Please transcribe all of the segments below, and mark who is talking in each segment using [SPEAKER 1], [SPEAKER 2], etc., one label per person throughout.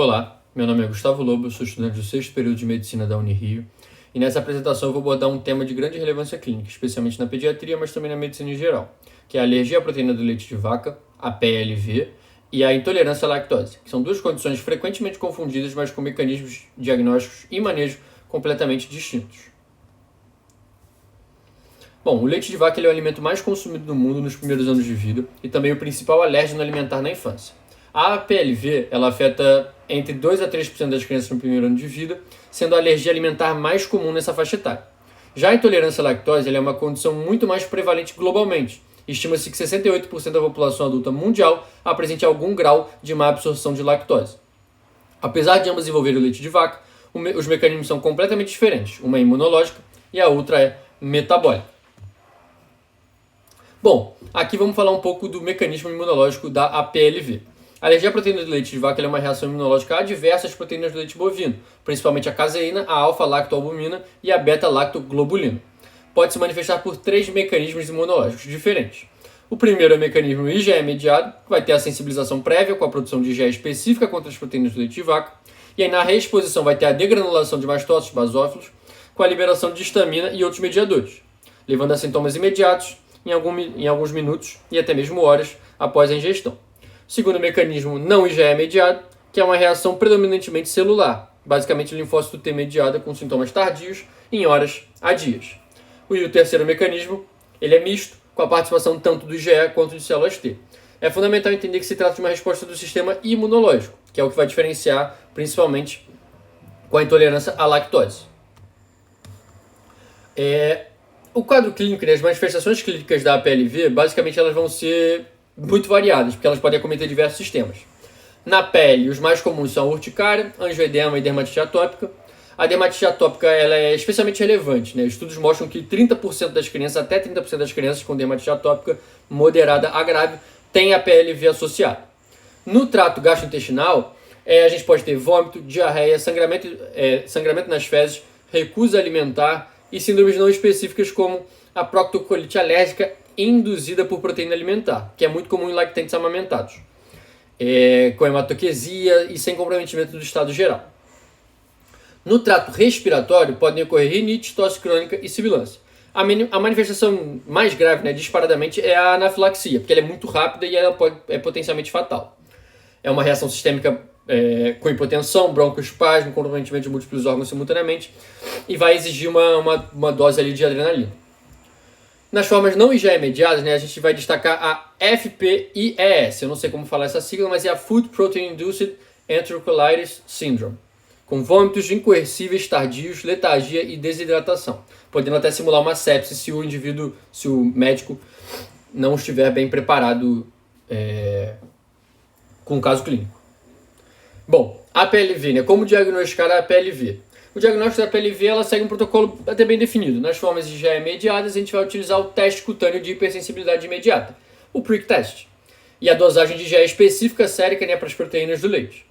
[SPEAKER 1] Olá, meu nome é Gustavo Lobo, eu sou estudante do sexto período de Medicina da Unirio e nessa apresentação eu vou abordar um tema de grande relevância clínica, especialmente na pediatria, mas também na medicina em geral, que é a alergia à proteína do leite de vaca, a PLV, e a intolerância à lactose, que são duas condições frequentemente confundidas, mas com mecanismos diagnósticos e manejo completamente distintos. Bom, o leite de vaca é o alimento mais consumido no mundo nos primeiros anos de vida e também o principal alérgeno alimentar na infância. A PLV ela afeta entre 2 a 3% das crianças no primeiro ano de vida, sendo a alergia alimentar mais comum nessa faixa etária. Já a intolerância à lactose é uma condição muito mais prevalente globalmente. Estima-se que 68% da população adulta mundial apresente algum grau de má absorção de lactose. Apesar de ambas envolverem o leite de vaca, os mecanismos são completamente diferentes. Uma é imunológica e a outra é metabólica. Bom, aqui vamos falar um pouco do mecanismo imunológico da APLV. A alergia à proteína do leite de vaca é uma reação imunológica a diversas proteínas do leite bovino, principalmente a caseína, a alfa-lactoalbumina e a beta-lactoglobulina. Pode se manifestar por 3 mecanismos imunológicos diferentes. O primeiro é o mecanismo IgE-mediado, que vai ter a sensibilização prévia com a produção de IgE específica contra as proteínas do leite de vaca, e aí na reexposição vai ter a degranulação de mastócitos basófilos com a liberação de histamina e outros mediadores, levando a sintomas imediatos em alguns minutos e até mesmo horas após a ingestão. Segundo mecanismo não IgE mediado, que é uma reação predominantemente celular, basicamente linfócito T mediada com sintomas tardios em horas a dias. E o terceiro mecanismo, ele é misto, com a participação tanto do IgE quanto de células T. É fundamental entender que se trata de uma resposta do sistema imunológico, que é o que vai diferenciar principalmente com a intolerância à lactose. O quadro clínico e as manifestações clínicas da PLV, basicamente elas vão ser muito variadas, porque elas podem acometer diversos sistemas. Na pele, os mais comuns são a urticária, angioedema e dermatite atópica. A dermatite atópica ela é especialmente relevante, né? Estudos mostram que 30% das crianças, até 30% das crianças com dermatite atópica moderada a grave, têm a PLV associada. No trato gastrointestinal, a gente pode ter vômito, diarreia, sangramento nas fezes, recusa alimentar e síndromes não específicas como a proctocolite alérgica induzida por proteína alimentar, que é muito comum em lactentes amamentados, com hematoquesia e sem comprometimento do estado geral. No trato respiratório, podem ocorrer rinite, tosse crônica e sibilância. A manifestação mais grave, né, disparadamente, é a anafilaxia, porque ela é muito rápida e ela é potencialmente fatal. É uma reação sistêmica com hipotensão, broncoespasmo, comprometimento de múltiplos órgãos simultaneamente e vai exigir uma dose ali de adrenalina. Nas formas não IgE mediadas, né, a gente vai destacar a FPIES, eu não sei como falar essa sigla, mas é a Food Protein Induced Enterocolitis Syndrome, com vômitos incoercíveis tardios, letargia e desidratação, podendo até simular uma sepse se o médico não estiver bem preparado com o caso clínico. Bom, a PLV, né, como diagnosticar a PLV? O diagnóstico da PLV ela segue um protocolo até bem definido. Nas formas IgE mediadas, a gente vai utilizar o teste cutâneo de hipersensibilidade imediata, o Prick Test, e a dosagem de IgE específica sérica, né, para as proteínas do leite.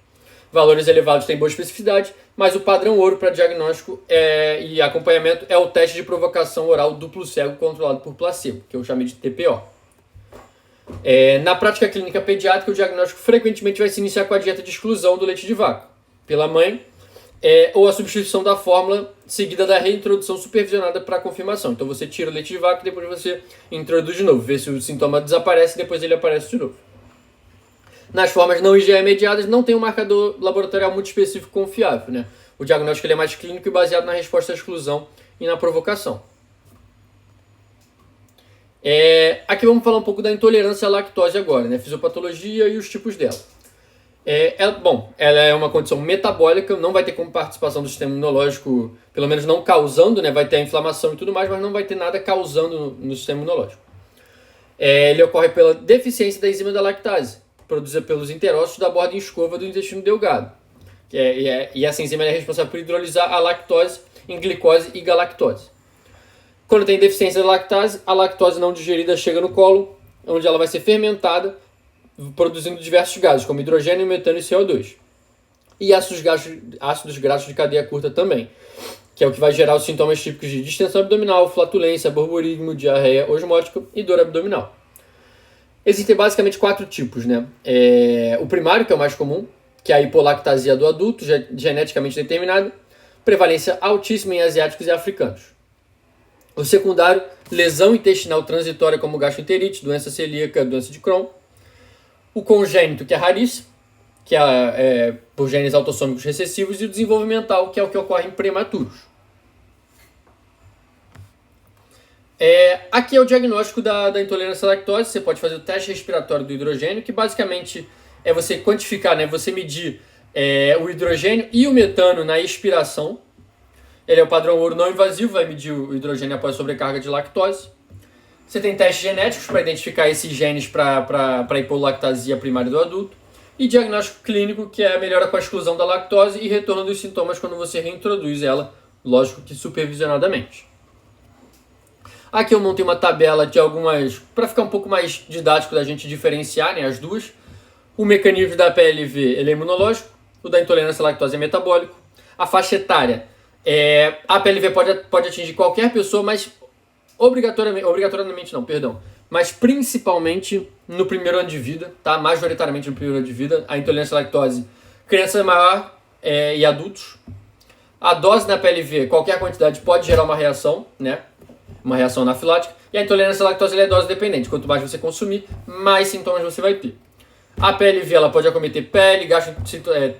[SPEAKER 1] Valores elevados têm boa especificidade, mas o padrão ouro para diagnóstico e acompanhamento é o teste de provocação oral duplo cego controlado por placebo, que eu chamei de TPO. Na prática clínica pediátrica, o diagnóstico frequentemente vai se iniciar com a dieta de exclusão do leite de vaca pela mãe, ou a substituição da fórmula seguida da reintrodução supervisionada para confirmação. Então você tira o leite de vaca e depois você introduz de novo, vê se o sintoma desaparece e depois ele aparece de novo. Nas formas não IgE mediadas não tem um marcador laboratorial muito específico confiável, né? O diagnóstico ele é mais clínico e baseado na resposta à exclusão e na provocação. Aqui vamos falar um pouco da intolerância à lactose agora, né? Fisiopatologia e os tipos dela. Ela é uma condição metabólica, não vai ter como participação do sistema imunológico, pelo menos não causando, né? Vai ter a inflamação e tudo mais, mas não vai ter nada causando no sistema imunológico. Ele ocorre pela deficiência da enzima da lactase, produzida pelos enterócitos da borda em escova do intestino delgado. E essa enzima é responsável por hidrolisar a lactose em glicose e galactose. Quando tem deficiência da lactase, a lactose não digerida chega no colo, onde ela vai ser fermentada, produzindo diversos gases, como hidrogênio, metano e CO2. E ácidos graxos de cadeia curta também, que é o que vai gerar os sintomas típicos de distensão abdominal, flatulência, borborismo, diarreia osmótica e dor abdominal. Existem basicamente 4 tipos, né? O primário, que é o mais comum, que é a hipolactasia do adulto, geneticamente determinada, prevalência altíssima em asiáticos e africanos. O secundário, lesão intestinal transitória como gastroenterite, doença celíaca, doença de Crohn. O congênito, que é raríssimo, que é por genes autossômicos recessivos, e o desenvolvimental, que é o que ocorre em prematuros. Aqui é o diagnóstico da intolerância à lactose. Você pode fazer o teste respiratório do hidrogênio, que basicamente é você quantificar, né, você medir o hidrogênio e o metano na expiração. Ele é o padrão ouro não invasivo, vai medir o hidrogênio após sobrecarga de lactose. Você tem testes genéticos para identificar esses genes para a hipolactasia primária do adulto. E diagnóstico clínico, que é a melhora com a exclusão da lactose e retorno dos sintomas quando você reintroduz ela, lógico que supervisionadamente. Aqui eu montei uma tabela de algumas, para ficar um pouco mais didático da gente diferenciar, né, as duas. O mecanismo da PLV ele é imunológico, o da intolerância à lactose é metabólico. A faixa etária, a PLV pode atingir qualquer pessoa, mas mas principalmente no primeiro ano de vida, tá? Majoritariamente no primeiro ano de vida. A intolerância à lactose, criança maior e adultos. A dose na PLV, qualquer quantidade pode gerar uma reação, né? Uma reação anafilática. E a intolerância à lactose é dose dependente. Quanto mais você consumir, mais sintomas você vai ter. A PLV ela pode acometer pele,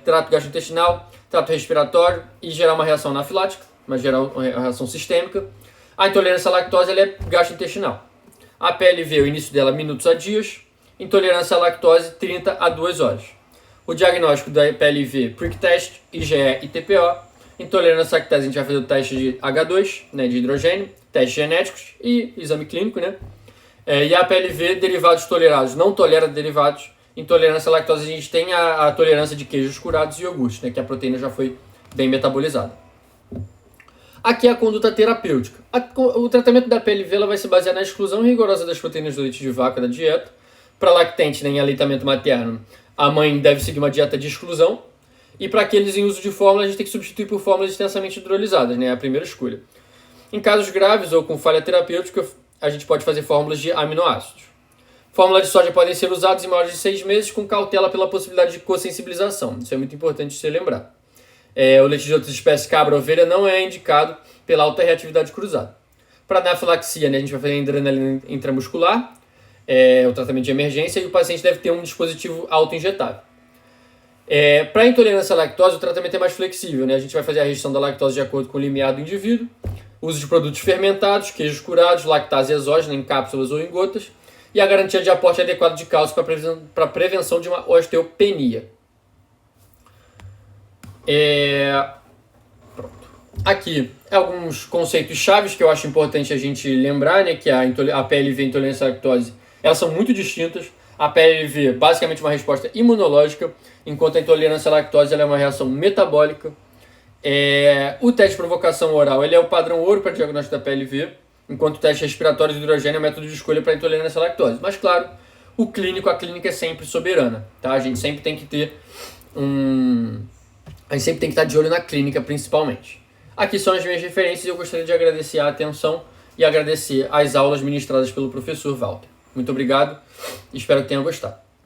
[SPEAKER 1] trato gastrointestinal, trato respiratório e gerar uma reação anafilática, mas gerar uma reação sistêmica. A intolerância à lactose ela é gastrointestinal. A PLV, o início dela minutos a dias. Intolerância à lactose, 30 a 2 horas. O diagnóstico da PLV, prick test, IgE e TPO. Intolerância à lactose, a gente vai fazer o teste de H2, né, de hidrogênio, testes genéticos e exame clínico, né? E a PLV, derivados tolerados, não tolera derivados. Intolerância à lactose, a gente tem a tolerância de queijos curados e iogurtes, né, que a proteína já foi bem metabolizada. Aqui é a conduta terapêutica. O tratamento da PLV ela vai se basear na exclusão rigorosa das proteínas do leite de vaca da dieta. Para lactente, né, em aleitamento materno, a mãe deve seguir uma dieta de exclusão. E para aqueles em uso de fórmula, a gente tem que substituir por fórmulas extensamente hidrolisadas, né, é a primeira escolha. Em casos graves ou com falha terapêutica, a gente pode fazer fórmulas de aminoácidos. Fórmulas de soja podem ser usadas em maiores de 6 meses, com cautela pela possibilidade de co-sensibilização. Isso é muito importante de se lembrar. O leite de outras espécies, cabra ou ovelha, não é indicado pela alta reatividade cruzada. Para anafilaxia, né, a gente vai fazer adrenalina intramuscular, o tratamento de emergência, e o paciente deve ter um dispositivo auto-injetável. Para intolerância à lactose, o tratamento é mais flexível, né? A gente vai fazer a restrição da lactose de acordo com o limiar do indivíduo, uso de produtos fermentados, queijos curados, lactase exógena em cápsulas ou em gotas, e a garantia de aporte adequado de cálcio para prevenção de uma osteopenia. Pronto. Aqui alguns conceitos chaves que eu acho importante a gente lembrar, né, que a PLV e a intolerância à lactose, elas são muito distintas. A PLV basicamente uma resposta imunológica, enquanto a intolerância à lactose ela é uma reação metabólica. O teste de provocação oral ele é o padrão ouro para diagnóstico da PLV, enquanto o teste respiratório de hidrogênio é o método de escolha para a intolerância à lactose. Mas claro, a clínica é sempre soberana, tá? A gente sempre tem que ter a gente sempre tem que estar de olho na clínica, principalmente. Aqui são as minhas referências e eu gostaria de agradecer a atenção e agradecer as aulas ministradas pelo professor Walter. Muito obrigado e espero que tenham gostado.